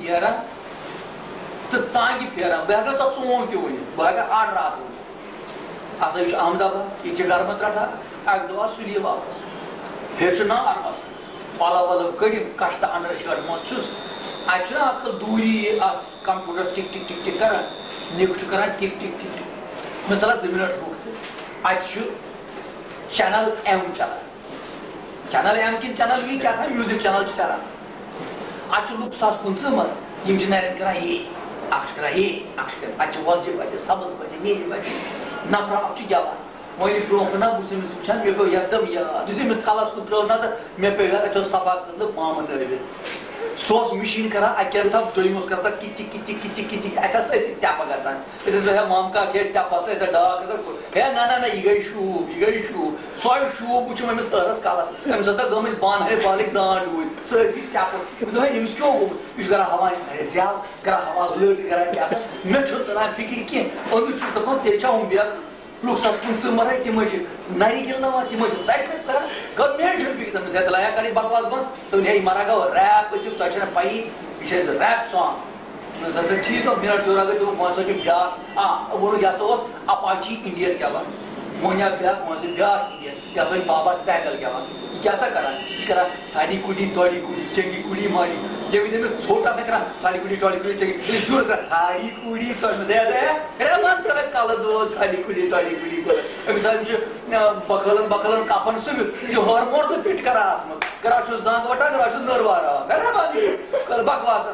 نیران تو ژانگہِ پھیران بہٕ ہٮ۪کہٕ نہٕ تَتھ ژوٗنٛٹھ تہِ ؤنِتھ بہٕ ہٮ۪کہٕ آرڈر اکھ ؤنِتھ ہسا یہِ چھُ احمد آباد ییٚتہِ چھِ گرمہٕ رٹان اکہِ دۄہ آو سُلی واپس پھر چھُ نار وسان پلو ولو کٔڑِتھ کشتہٕ انڈر شٲٹ منٛز چھُس اَتہِ چھُنہ آز کل دوٗری اَتھ computers tick tick tick tick کران نِک چھُ کران ٹِک ٹِک ٹِک ٹِک مےٚ ژلان 2 مِنٹ برٛونٛٹھ تہِ اَتہِ چھُ چینل ایم چلان چینل ایم کِنہٕ چینل وی کیٛاہ تھام میوٗزک چینل چھِ چلان اَتہِ چھُ لُکھ 1500 منٛز یِم چھِ نرٮ۪ن کران اکھ چھُ کران اکھ چھُ کران اَتہِ چھِ وۄزجہِ بجہِ سبٕز بجہِ نیٖلہِ بجہِ نفرا اکھ چھُ گٮ۪وان وۄنۍ ییٚلہِ برٛونٛہہ کُن بہٕ چھُس أمِس وٕچھان مےٚ پیوٚو یکدم یاد یُتھُے أمِس کلس کُن ترٲو نظر مےٚ پیوٚو یاد اَتہِ اوس صفا قٔدلہٕ مامہٕ نٲوِتھ سُہ اوس مِشیٖن کران اَکہِ رَفتہٕ دوٚیِم اوس کران تَتھ کِچِک کِچِک کِچِک کِچِک اَسہِ ہسا ٲسۍ ژٮ۪پہٕ گژھان أسۍ ٲسۍ دپان مامہٕ کاک ہے ژٮ۪پہٕ ہسا ٲسۍ ڈاک گژھان ہے نہ نہ نہ یہِ گٔے شوٗب یہِ گٔے شوٗب سۄے شوٗب وٕچھُم أمِس ٲرس کلس أمِس ہسا گٔمٕتۍ بانہٕ ہے بالٕکۍ دانٛڈ ڈوٗرۍ سٲرسٕے ژٮ۪پہٕ مےٚ دوٚپ أمِس کیٛاہ گوٚمُت یہِ چھُ کران ہوا زیادٕ کران ہوا لٔٹ کران کیٛاہ تھام مےٚ چھُنہٕ تران فِکرِ کینٛہہ أنٛدٕرۍ چھُس دپان تیٚلہِ چھا ہُم بیٚکھ لُکھ 1500 مرے تِمے چھِ نرِ گِنٛدناوان تِمے چھِ ژَکہِ پٮ۪ٹھ کران گوٚو مےٚ چھُنہٕ فِکرِ تٔمِس ہے تیٚلہِ آیا کَرٕنۍ بکواس بنٛد دوٚپُن ہے یہِ ما گوٚو ریپ ٲسِو تۄہہِ چھَنہٕ پَیی یہِ چھِ ریپ سانگ دوٚپمَس ہسا ٹھیٖک گوٚو مِنٹ جورا گٔے دوٚپُن وۄنۍ ہسا چھُ بیٛاکھ ووٚنُکھ یہِ ہسا اوس اپاچی اِنڈین گٮ۪وان وۄنۍ آو بیٛاکھ وۄنۍ ہسا بیٛاکھ اِنڈین یہِ ہسا چھُ بابا سیگل گٮ۪وان یہِ کیٛاہ سا کران یہِ چھِ کران ساڑی کُڑی توڑی کُڑی چنگی کُڑی ماڑی ییٚمہِ وِزِ أمِس ژھوٚٹ آسان کران ساڑی کُڑی توڑی کُڑی چنگی أمِس شُر کران ساڑی کُڑی توڑی ہے بنٛد کران کلہٕ دود ساڑی کُڑی توڑی کُڑی کران أمِس حظ چھُ بکھٲلن کپن سُمِتھ یہِ چھُ ہورٕ مور تہٕ فِٹ کران اتھ منٛز کران چھُس زنٛگ وٹان کران چھُس نٔر واراوان بکواس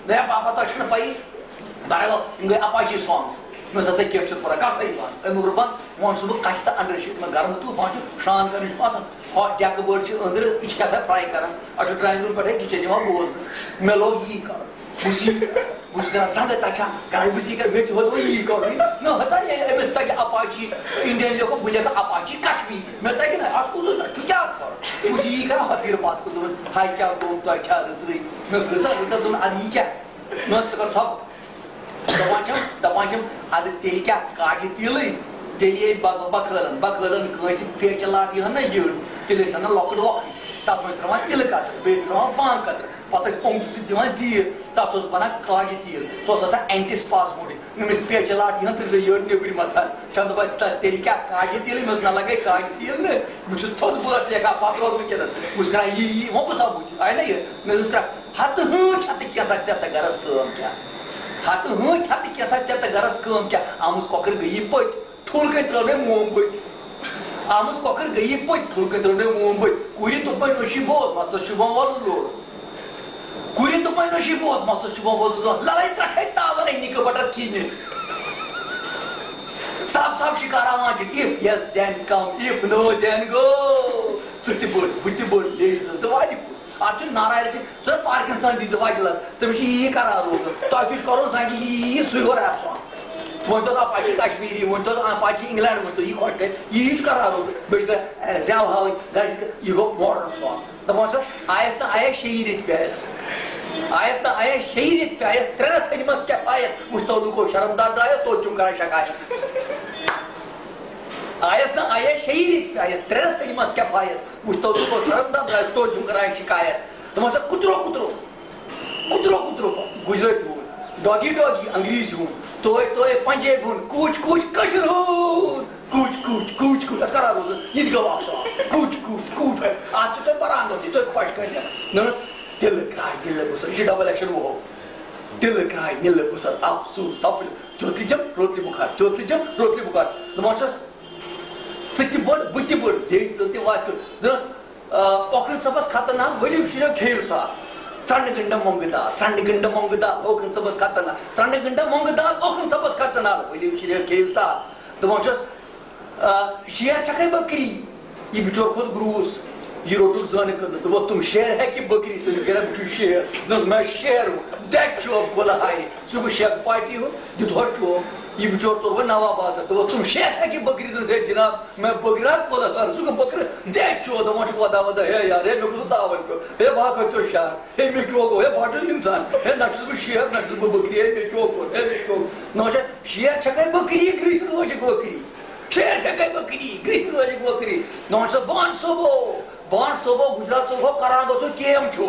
ہے پاپا تۄہہِ چھُنہٕ پَیی بہرحال یِم گٔے اپاچی سانگ مےٚ ہسا کیٚنٛہہ چھُنہٕ پرواے کَتھ تھٲیِو بنٛد اَمیُک روٚٹ بنٛد وۄنۍ چھُس بہٕ کَچھِ تہٕ انڈر شیٖٹ مےٚ گرمہٕ طوٗفان چھُ شرٛان کَرنٕچ پَتہٕ ہۄ ڈٮ۪کہٕ بٔڑ چھِ أنٛدرٕ یہِ چھِ کیٛاہ تھام فرٛاے کران اَتھ چھُ ڈرٛایِنٛگ روٗم پٮ۪ٹھَے کِچن یِوان بوزنہٕ مےٚ لوگ یی کَرُن بہٕ چھُس کران زنٛگہٕ تَتہِ چھا کران بہٕ تی کرٕ مےٚ تہِ ہوٚت وۄنۍ یی کَرُن مےٚ ہتا أمِس تَگہِ اپاچی اِنڈین لیکھو بہٕ لیکھٕ اپاچی کشمیٖری مےٚ تَگہِ نہٕ اَتھ کوٗتاہ نہ چھُ کیٛاہ کَرُن بہٕ چھُس یی کران ہۄپھیٖر پَتھ کُن دوٚپُن ہاے کیٛاہ گوٚو تۄہہِ چھا رٕژرٕے مےٚ ٲس رٕژر رٕژر دوٚپُن اَدٕ یہِ کیٛاہ مےٚ ژٕ کر ژھۄپ دپان چھِم اَدٕ تیٚلہِ کیٛاہ کاجہِ تیٖلٕے تیٚلہِ ییٚلہِ بکھٲلن کٲنٛسہِ پھیچہِ لاٹہِ یِہن نہ یٔڑ تیٚلہِ ٲسۍ اَنان لۄکٕٹ وۄکھٕنۍ تَتھ منٛز ترٛاوان تِلہٕ قطرٕ بیٚیہِ ٲسۍ ترٛاوان بانہٕ قطرٕ پتہٕ ٲسۍ اوٚنٛگجہِ سۭتۍ دِوان زیٖر تَتھ اوس بنان کاجہِ تیٖل سُہ اوس آسان اینٹِسپاسموڈٕے أمِس پیچہِ لاٹہِ یِہن تٔمِس ٲسۍ یٔڑ نیبرۍ متھان چھَم دپان تیٚلہِ کیٛاہ کاجہِ تیٖلٕے مےٚ اوس نہ لگے کاجہِ تیٖل نہٕ بہٕ چھُس تھوٚد بٲتھ لیکھان پتہٕ روٗد وٕنکیٚنس بہٕ چھُس کران یی وۄنۍ کُس آو بٕتھِ آیہِ نہ یہِ مےٚ اوس کران ہتہٕ ہٲٹھ ہتہٕ کینٛژھا ژےٚ تہٕ گرس کٲم کیٛاہ ہتہٕ ہٲٹھ ہتہٕ کینٛژھا ژےٚ تہٕ گرس کٲم کیٛاہ آمٕژ کۄکٕر گٔیی پٔتۍ ٹھوٚل کٔنۍ ترٲو مےٚ موم بٔتۍ آمٕژ کۄکٕر گٔیی پٔتۍ ٹھوٚل کٔنۍ ترٲو مےٚ موم بٔتۍ کُرِ تُپن نوشی بوز مستس شُبھم وۄزُل کُرِ تُپن نوشی بوز مستس شُبھم وۄزُل لڑٲے ترٛٹھے تاون نِکہٕ بٹس کِنہِ صاف صاف shikara wanted if yes then come if no then go ژٕ تہِ بٔڑ بہٕ تہِ بٔڑ لیڈی تہِ واتہِ کُس اتھ چھُ نارایل چھِ سُہ پارکِنسن دِژ وتہِ لد تٔمِس چھُ یی کران روزُن تۄہہِ کیٛاہ چھُ کرُن زنٛگہِ یی سُے گوٚو ریپ سانگ ؤنۍتو اپاچی کشمیٖری ؤنۍتو اپاچی انگلینڈ ؤنۍتو یہِ خۄش گژھِ یی چھُ کران روزُن بیٚیہِ چھُ کران زٮ۪و ہاوٕنۍ گژھِ یہِ گوٚو ماڈٲرٕن سانگ دپان چھُس آیس نہٕ آیس 6 رٮ۪تۍ پیٚیس آیس نہٕ آیس 6 رٮ۪تۍ پیٚیس 3 رٮ۪تھ ژھٕنہِ منٛز کیفایت وٕچھتو لُکو شرمدار درٛایس توٚت چھُم کران شکایت آیس نہٕ آیس 6 رٮ۪تۍ پیٚیس 3 رٮ۪تھ ژھٕنہِ منٛز کیفایت وٕچھتو لُکو شرمدار درٛایس توٚت چھُم کران شکایت دپان چھس کُترو گُجرٲتی ہُنٛد ڈاگی ڈاگی انگریٖزی ہُنٛد توے توے پنجٲبۍ ہُنٛد کوچ کوچ کٲشُر ہُنٛد کوچ کوچ کوچ کوچ اتھ کران روزُن یہِ تہِ گوٚو اکھ سانگ کوچ کوچ کوچ اتھ چھُ تۄہہِ بران دۄہ تۄہہِ خۄش کٔرۍ دوٚپمَس دِلہٕ کرٛاے نِلہٕ بُسر یہِ چھُ ڈبل ایکشن وُہو دِلہٕ کرٛاے نِلہٕ بُسر افسوٗس تپلہِ چوتلِجم روتلہِ بُخار چوتلِجم روتلہِ بُخار دپان چھس ژٕ تہِ بٔڑ بہٕ تہِ بٔڑ دیش تہِ واسہِ کٔر دوٚپمَس اوکھٕر صٲبس خطرناک ؤلِو شُرٮ۪و کھیٚیِو سا ژنٛڈٕ گنٛڈٕ مۄنٛگہٕ دال اوکھٕر صٲبس خطرناک ژنٛڈٕ گنٛڈٕ مۄنٛگہٕ دال اوکھٕر صٲبس خطرناک ؤلِو شُرٮ۪و کھیٚیِو سا دپان چھس شیر چھکھے بکری یہِ بِچور کھوٚت گروٗس یہِ روٚٹُکھ زٲنہٕ کٕنہٕ دوٚپُکھ تِم شیر ہیٚکہِ بکری تٔمِس گٔے بہٕ چھُس شیر دوٚپمَس مےٚ شیر دٮ۪ک چوب گُلہٕ ہارِ سُہ گوٚو شیخ پارٹی ہُنٛد دیُت ہۄ چوب یہِ بِچور توٚر وۄنۍ نوابادس دوٚپُکھ تِم شیر ہیٚکہِ بکری دوٚپمَس ہے جِناب مےٚ بکرا گُلہٕ ہار سُہ گوٚو بکرٕ دٮ۪ک چوب دپان چھُکھ ودا ودا ہے یار ہے مےٚ کوٚرُتھ داوَے پیوٚو ہے بہٕ ہا کھٔژیو شہر ہے مےٚ کیٛاہ گوٚو ہے بہٕ ہا چھُس اِنسان ہے نہ چھُس بہٕ شیر نہ چھُس بہٕ بکری ہے مےٚ کیٛاہ کوٚر ہے مےٚ کیٛاہ دپان چھِ شیر چھکھے بکری گرٛیٖسِس وٲجِکھ بکری شیر چھکھے بکری گرٛیٖسِس وٲجِکھ بکری دپان چھِ بان صٲبو گُجرات ژوٚلکھو کران گوٚژھُو کیم چھُ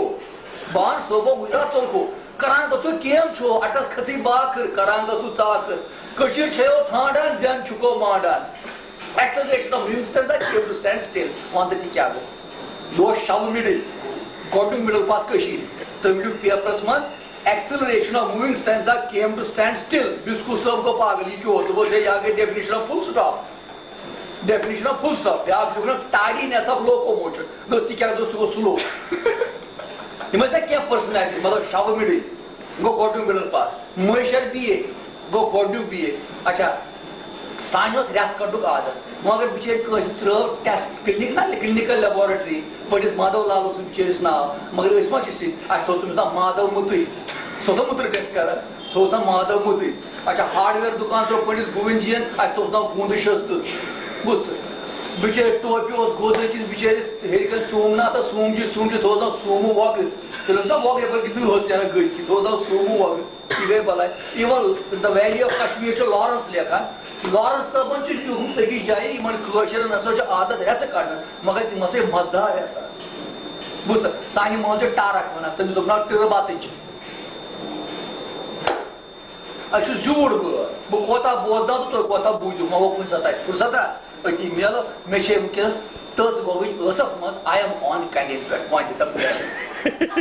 بان صٲبو گُجرات ژوٚلکھو کران گژھو کیم چھو اٹس کھژی باکر کران گژھو ژاکر کشیر چھیو ژھانڈان زین چھکو مانڈان acceleration of moving stanza came to stand still وانتہٕ تہِ کیٛاہ گوٚو یہِ اوس شو مِڈل گۄڈنیُک مِڈل پاس کٔشیٖرِ تٔمۍ لیوٗکھ پیپرس منٛز acceleration of moving stanza came to stand still بسکو صٲب گوٚو پاگل یہِ کیٛاہ اوس دوٚپُس ہے یہِ گٔے definition of full stop definition of full stop بیٛاکھ لیوٗکھ نہٕ ٹاڈینیس آف لوکوموشن دوٚپ تہِ کیٛاہ گوٚو سُہ گوٚو سلو یِم ٲسۍ کینٛہہ پٔرسنیلٹی مطلب شو مِڈل گوٚو گۄڈنیُک مِڈل پاس معٲشر بی اے گوٚو گۄڈنیُک بی اے اچھا سانہِ اوس رٮ۪س کڑنُک عادت مگر بِچٲرۍ کٲنٛسہِ ترٛٲو ٹیسٹ کلنِک نا کلنِکل لیبارٹری پٔرِتھ مادو لال اوس بِچٲرِس ناو مگر أسۍ ما چھِ سۭتۍ اَسہِ تھوٚو تٔمِس ناو مادو مُتٕے سُہ اوس نا مُتٕر ٹیسٹ کران تھوٚوُس ناو مادو مُتٕے اچھا ہاڈویر دُکان ترٛوو پٔرِتھ گووِند جی ین اَسہِ تھوٚوُس ناو گوٗندٕ شستہٕ بُتھٕ بِچٲرۍ ٹوپہِ اوس گوٚد أکِس بِچٲرِس ہیٚرِ کَنۍ سومناتھس سومجی تھوٚوُس ناو سوموٗ وۄگہٕ تیٚلہِ اوس نا وۄگہٕ یپٲرۍ کِنۍ دٕہ ٲس نیران گٔتۍ تھوٚوُس ناو سوموٗ وۄگہٕ یہِ گٔے بلاے اِوٕن د ویلی آف کشمیٖر چھُ لارنس لیکھان لارنس صٲبن چھُ لیوٗکھمُت أکِس جایہِ یِمن کٲشرٮ۪ن ہسا چھُ عادت رٮ۪سہٕ کڑنس مگر تِم ہسا مزٕدار رٮ۪سہٕ آسہٕ بوٗزتھا سانہِ مٲل چھِ ٹارک ونان تٔمِس دوٚپ ناو ٹٕرٕ بتٕچ اَسہِ چھُ زیوٗٹھ بٲژ بہٕ کوتاہ بوزناو تہٕ تُہۍ کوتاہ بوٗزِو مہ گوٚو کُنہِ ساتہٕ اَتہِ فُرصتا أتی میلو مےٚ چھے وٕنکیٚنس تٔژ گوٚوٕے ٲسس منٛز آی ایم آن کینڈِڈیٹ پٮ۪ٹھ وۄنۍ دِتہ